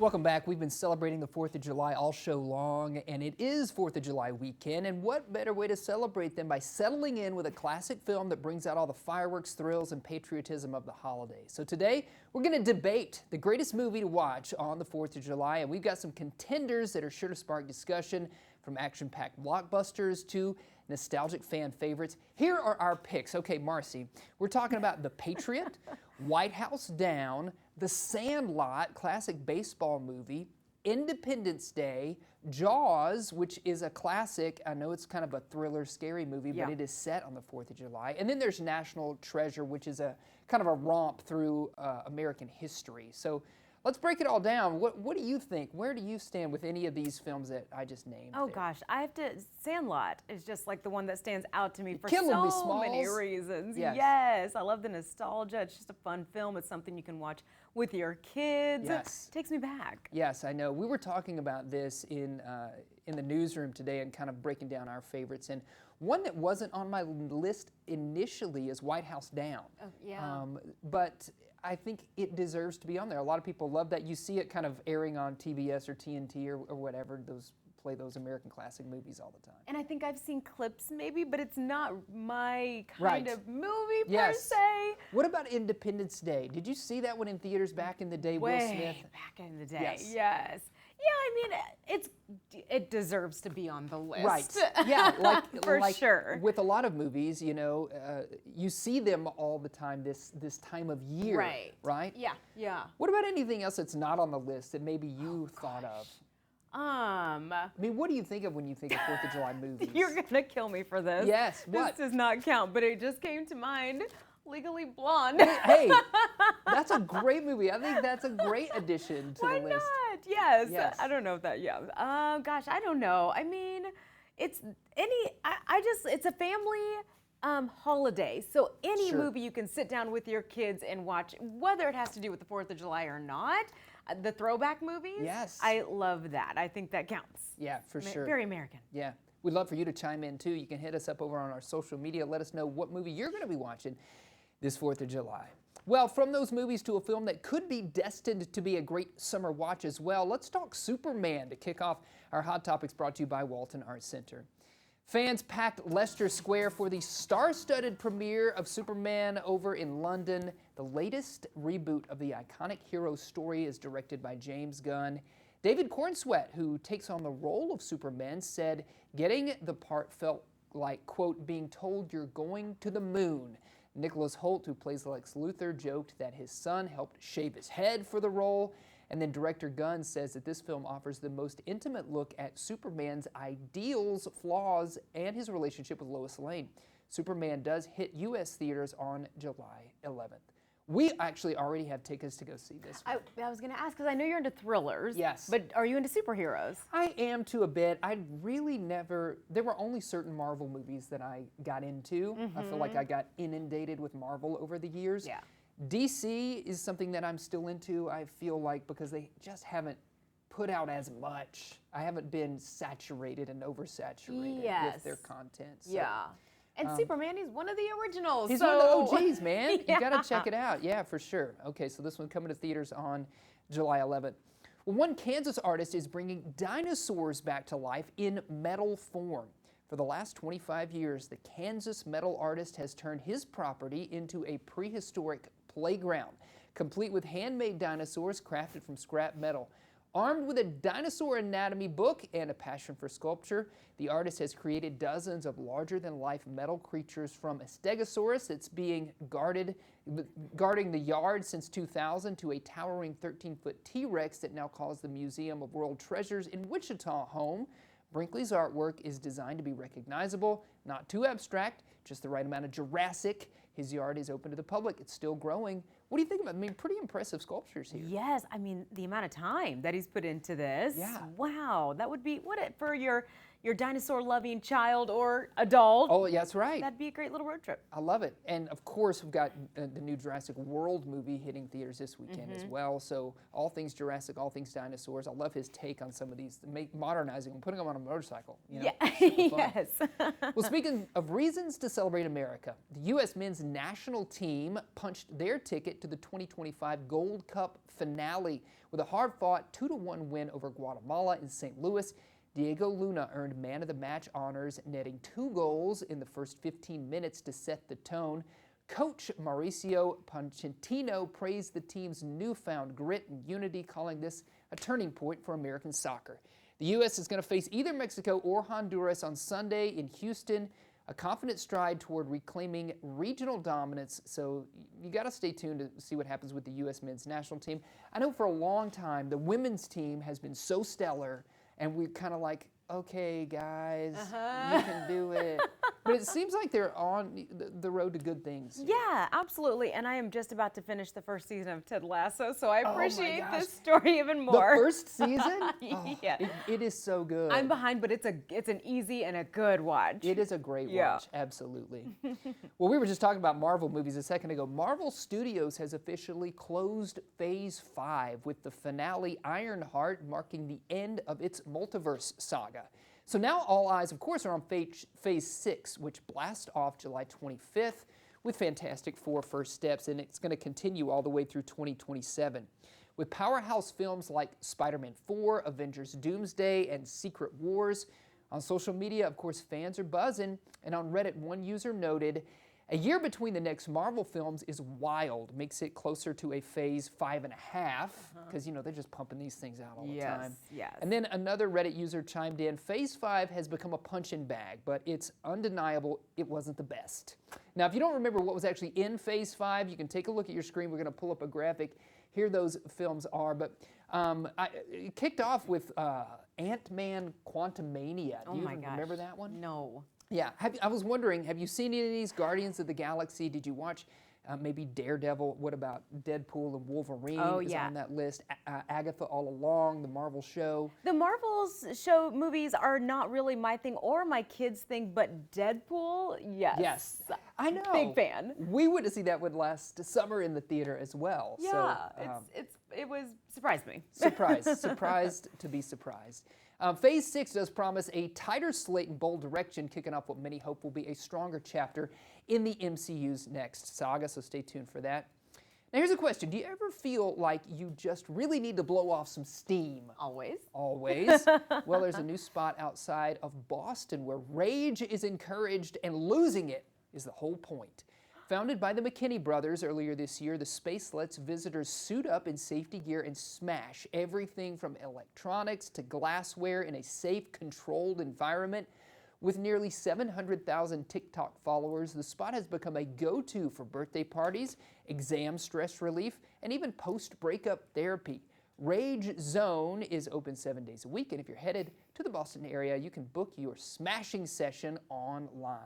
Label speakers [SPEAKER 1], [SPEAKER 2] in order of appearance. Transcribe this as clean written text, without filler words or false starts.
[SPEAKER 1] Welcome back. We've been celebrating the 4th of July all show long, and it is 4th of July weekend, and what better way to celebrate than by settling in with a classic film that brings out all the fireworks, thrills, and patriotism of the holiday. So today, we're going to debate the greatest movie to watch on the 4th of July, and we've got some contenders that are sure to spark discussion, from action-packed blockbusters to nostalgic fan favorites. Here are our picks. Okay, Marcy, we're talking about The Patriot, White House Down, The Sandlot, classic baseball movie, Independence Day, Jaws, which is a classic. I know it's kind of a thriller, scary movie, but it is set on the 4th of July. And then there's National Treasure, which is a kind of a romp through American history. So let's break it all down. What do you think? Where do you stand with any of these films that I just named?
[SPEAKER 2] Oh gosh, I have to. Sandlot is just like the one that stands out to me for
[SPEAKER 1] Killing me,
[SPEAKER 2] so
[SPEAKER 1] Smalls.
[SPEAKER 2] many reasons.
[SPEAKER 1] Yes.
[SPEAKER 2] I love the nostalgia. It's just a fun film. It's something you can watch with your kids.
[SPEAKER 1] Yes.
[SPEAKER 2] It takes me back.
[SPEAKER 1] Yes, I know. We were talking about this in the newsroom today and kind of breaking down our favorites. And one that wasn't on my list initially is White House Down.
[SPEAKER 2] Oh, yeah.
[SPEAKER 1] But I think it deserves to be on there. A lot of people love that. You see it kind of airing on TBS or TNT or whatever. Play those American classic movies all the time.
[SPEAKER 2] And I think I've seen clips maybe, but it's not my kind of movie per se.
[SPEAKER 1] What about Independence Day? Did you see that one in theaters back in the day?
[SPEAKER 2] Way
[SPEAKER 1] Will Smith?
[SPEAKER 2] back in the day.
[SPEAKER 1] Yes.
[SPEAKER 2] Yes. Yeah, I mean, it deserves to be on the list.
[SPEAKER 1] Right. Yeah,
[SPEAKER 2] for sure.
[SPEAKER 1] With a lot of movies, you know, you see them all the time this time of year.
[SPEAKER 2] Right.
[SPEAKER 1] Right?
[SPEAKER 2] Yeah, yeah.
[SPEAKER 1] What about anything else that's not on the list that maybe you thought of? I mean, what do you think of when you think of 4th of July movies?
[SPEAKER 2] You're gonna kill me for this.
[SPEAKER 1] Yes, what?
[SPEAKER 2] This does not count, but it just came to mind. Legally Blonde.
[SPEAKER 1] Hey, that's a great movie. I think that's a great addition to
[SPEAKER 2] Why
[SPEAKER 1] the list.
[SPEAKER 2] not? Yes.
[SPEAKER 1] Yes.
[SPEAKER 2] I don't know if that. Yeah. Gosh, I don't know. I mean, it's it's a family holiday. So any movie you can sit down with your kids and watch, whether it has to do with the 4th of July or not. The throwback movies.
[SPEAKER 1] Yes.
[SPEAKER 2] I love that. I think that counts.
[SPEAKER 1] Yeah, for sure.
[SPEAKER 2] Very American.
[SPEAKER 1] Yeah. We'd love for you to chime in too. You can hit us up over on our social media. Let us know what movie you're going to be watching this 4th of July. Well, from those movies to a film that could be destined to be a great summer watch as well, let's talk Superman to kick off our Hot Topics, brought to you by Walton Arts Center. Fans packed Leicester Square for the star-studded premiere of Superman over in London. The latest reboot of the iconic hero story is directed by James Gunn. David Cornsweet, who takes on the role of Superman, said getting the part felt like, quote, being told you're going to the moon. Nicholas Hoult, who plays Lex Luthor, joked that his son helped shave his head for the role. And then director Gunn says that this film offers the most intimate look at Superman's ideals, flaws, and his relationship with Lois Lane. Superman does hit U.S. theaters on July 11th. We actually already have tickets to go see this one.
[SPEAKER 2] I was going to ask, because I know you're into thrillers.
[SPEAKER 1] Yes.
[SPEAKER 2] But are you into superheroes?
[SPEAKER 1] I am to a bit. I really never, there were only certain Marvel movies that I got into. I feel like I got inundated with Marvel over the years.
[SPEAKER 2] Yeah.
[SPEAKER 1] DC is something that I'm still into, I feel like, because they just haven't put out as much. I haven't been saturated and oversaturated with their content. So.
[SPEAKER 2] Yeah. And Superman, he's one of the originals.
[SPEAKER 1] He's one of the OGs, man. You got to check it out. Yeah, for sure. Okay, so this one coming to theaters on July 11th. Well, one Kansas artist is bringing dinosaurs back to life in metal form. For the last 25 years, the Kansas metal artist has turned his property into a prehistoric playground, complete with handmade dinosaurs crafted from scrap metal. Armed with a dinosaur anatomy book and a passion for sculpture, the artist has created dozens of larger-than-life metal creatures, from a stegosaurus that's being guarding the yard since 2000 to a towering 13-foot T-Rex that now calls the Museum of World Treasures in Wichita home. Brinkley's artwork is designed to be recognizable, not too abstract, just the right amount of Jurassic. His yard is open to the public. It's still growing. What do you think about it? I mean, pretty impressive sculptures here.
[SPEAKER 2] Yes, I mean, the amount of time that he's put into this.
[SPEAKER 1] Yeah.
[SPEAKER 2] Wow, that would be, for your your dinosaur-loving child or adult.
[SPEAKER 1] Oh, yeah, that's right.
[SPEAKER 2] That'd be a great little road trip.
[SPEAKER 1] I love it. And of course, we've got the new Jurassic World movie hitting theaters this weekend as well. So all things Jurassic, all things dinosaurs. I love his take on some of these, modernizing them, putting them on a motorcycle. You know?
[SPEAKER 2] Yeah,
[SPEAKER 1] Super fun.
[SPEAKER 2] yes.
[SPEAKER 1] Well, speaking of reasons to celebrate America, the U.S. men's national team punched their ticket to the 2025 Gold Cup finale with a hard-fought 2-1 win over Guatemala in St. Louis. Diego Luna earned man of the match honors, netting 2 goals in the first 15 minutes to set the tone. Coach Mauricio Pochettino praised the team's newfound grit and unity, calling this a turning point for American soccer. The U.S. is going to face either Mexico or Honduras on Sunday in Houston, a confident stride toward reclaiming regional dominance. So you got to stay tuned to see what happens with the U.S. men's national team. I know for a long time the women's team has been so stellar, and we're kind of like, okay, guys, you can do it. But it seems like they're on the road to good things.
[SPEAKER 2] Yeah, absolutely. And I am just about to finish the first season of Ted Lasso, so I appreciate
[SPEAKER 1] gosh.
[SPEAKER 2] this story even
[SPEAKER 1] The
[SPEAKER 2] more.
[SPEAKER 1] first season?
[SPEAKER 2] Yeah.
[SPEAKER 1] It is so good.
[SPEAKER 2] I'm behind, but it's an easy and a good watch.
[SPEAKER 1] It is a great
[SPEAKER 2] Yeah.
[SPEAKER 1] watch, absolutely. Well, we were just talking about Marvel movies a second ago. Marvel Studios has officially closed Phase 5 with the finale Ironheart marking the end of its multiverse saga. So now all eyes, of course, are on Phase 6, which blasts off July 25th with Fantastic Four first steps, and it's going to continue all the way through 2027. With powerhouse films like Spider-Man 4, Avengers Doomsday, and Secret Wars. On social media, of course, fans are buzzing, and on Reddit, one user noted, "A year between the next Marvel films is wild, makes it closer to a Phase 5.5, because, you know, they're just pumping these things out all the time.
[SPEAKER 2] Yes.
[SPEAKER 1] And then another Reddit user chimed in, Phase 5 has become a punch-in bag, but it's undeniable it wasn't the best. Now, if you don't remember what was actually in Phase 5, you can take a look at your screen. We're going to pull up a graphic. Here those films are, but it kicked off with Ant-Man Quantumania. Do you even remember that one?
[SPEAKER 2] No.
[SPEAKER 1] Yeah, I was wondering, have you seen any of these Guardians of the Galaxy? Did you watch maybe Daredevil? What about Deadpool and Wolverine is on that list? Agatha All Along, the Marvel show.
[SPEAKER 2] The Marvel's show movies are not really my thing or my kids' thing, but Deadpool, yes.
[SPEAKER 1] Yes, I know.
[SPEAKER 2] Big fan.
[SPEAKER 1] We went to see that one last summer in the theater as well.
[SPEAKER 2] Yeah,
[SPEAKER 1] so,
[SPEAKER 2] it was surprised me.
[SPEAKER 1] Surprised to be surprised. Phase 6 does promise a tighter slate and bold direction, kicking off what many hope will be a stronger chapter in the MCU's next saga, so stay tuned for that. Now here's a question. Do you ever feel like you just really need to blow off some steam?
[SPEAKER 2] Always.
[SPEAKER 1] Always. Well, there's a new spot outside of Boston where rage is encouraged and losing it is the whole point. Founded by the McKinney brothers earlier this year, the space lets visitors suit up in safety gear and smash everything from electronics to glassware in a safe, controlled environment. With nearly 700,000 TikTok followers, the spot has become a go-to for birthday parties, exam stress relief, and even post-breakup therapy. Rage Zone is open 7 days a week, and if you're headed to the Boston area, you can book your smashing session online.